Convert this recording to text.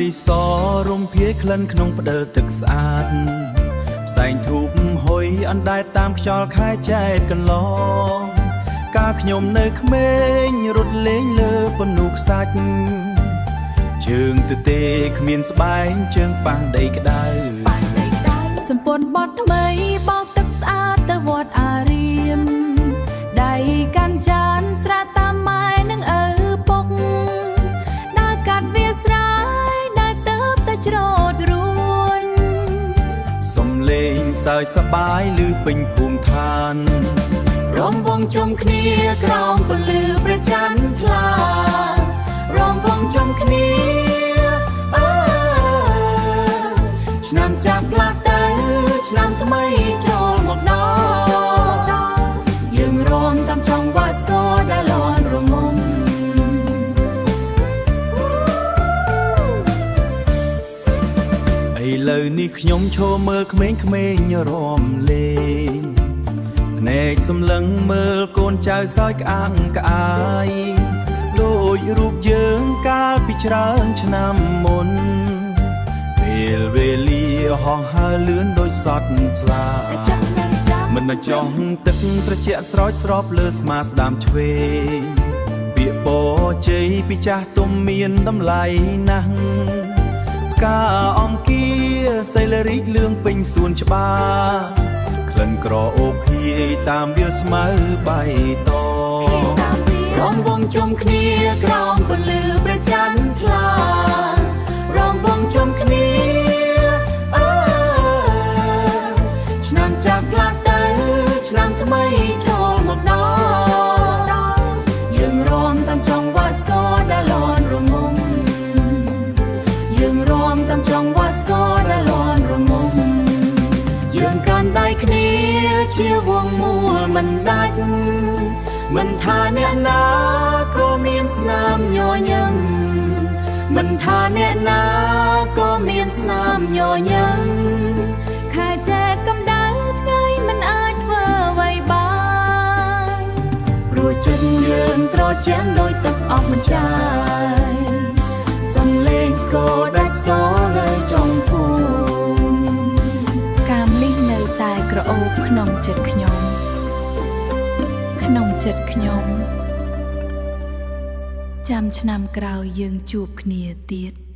លីសរំភាយក្លិនក្នុងផ្ដិលទឹកស្អាតផ្សែងធូបហុយអណ្ដែតតាមខ្យល់ខែចែកកន្លងកាលខ្ញុំនៅក្មេងរត់លេងលើពនូខ្សាច់ជើងទទេគ្មានស្បែកជើងប៉ះដីក្តៅសម្ពន់បត់ថ្មីបោកទឹកស្អាតទៅវត្តអារាមដៃកាន់ចានស្រាតាមម៉ែនឹងឪពុកដើរកាត់វាស្រែដើរទៅទៅច្រូតរួនសំលេងសើចសប្បាយឮពេញភូមិឋានរំវងជុំគ្នាក្រោមពន្លឺព្រះច័ន្ទថ្លារំវងជុំគ្នាឆ្នាំចាស់ផ្លាស់ទៅឆ្នាំថ្មីចូលមកដល់យើងរួមតាមចង់វ៉ាស្គរដែលលន់រងំឥឡូវនេះខ្ញុំឈរមើលក្មេងៗរាំលេងភ្នែកសម្លឹងមើលកូនចៅសើចក្អាងក្អាយដូចរូបយើងកាលពីច្រើនឆ្នាំមុនពេលវេលាហោះហើរលឿនដូចសត្វស្លាមិនចង់ទឹកត្រជាក់ស្រោចស្រពលើស្មាស្ដាំឆ្វេងពាក្យពរជ័យពីចាស់ទុំមានតម្លៃណាស់ផ្កាអង្គាសេលរីកលឿងពេញសួនច្បារក្លិនក្រអូបភាយតាមវាលស្មៅបៃតងរំវងជុំគ្នាក្រោមពន្លឺព្រះច័ន្ទថ្លារំវងជុំគ្នាឆ្នាំចាស់ផ្លាស់ទៅឆ្នាំថ្មីចូលមកដល់យើងរួមតាមចង់វ៉ាស្គរដែលលន់រងំយើងរួមតាមចង់វ៉ាស្គរដែលលន់រងំយើងកាន់ដៃគ្នាជាវងមូលមិនដាច់មិនថាអ្នកណាក៏មានស្នាមញញឹមមិនថាអ្នកណាក៏មានស្នាមញញឹមខែចែកកម្ដៅថ្ងៃមិនអាចធ្វើអ្វីបានព្រោះចិត្តយើងត្រជាក់ដោយទឹកអស់មិនចាយសំលេងស្គរដាច់សនៅចុងភូមិកាមលិះនៅតែក្រអូបក្នុងចិត្តខ្ញុំក្នុងចិត្តខ្ញុំចាំឆ្នាំក្រោយយើងជួបគ្នាទៀត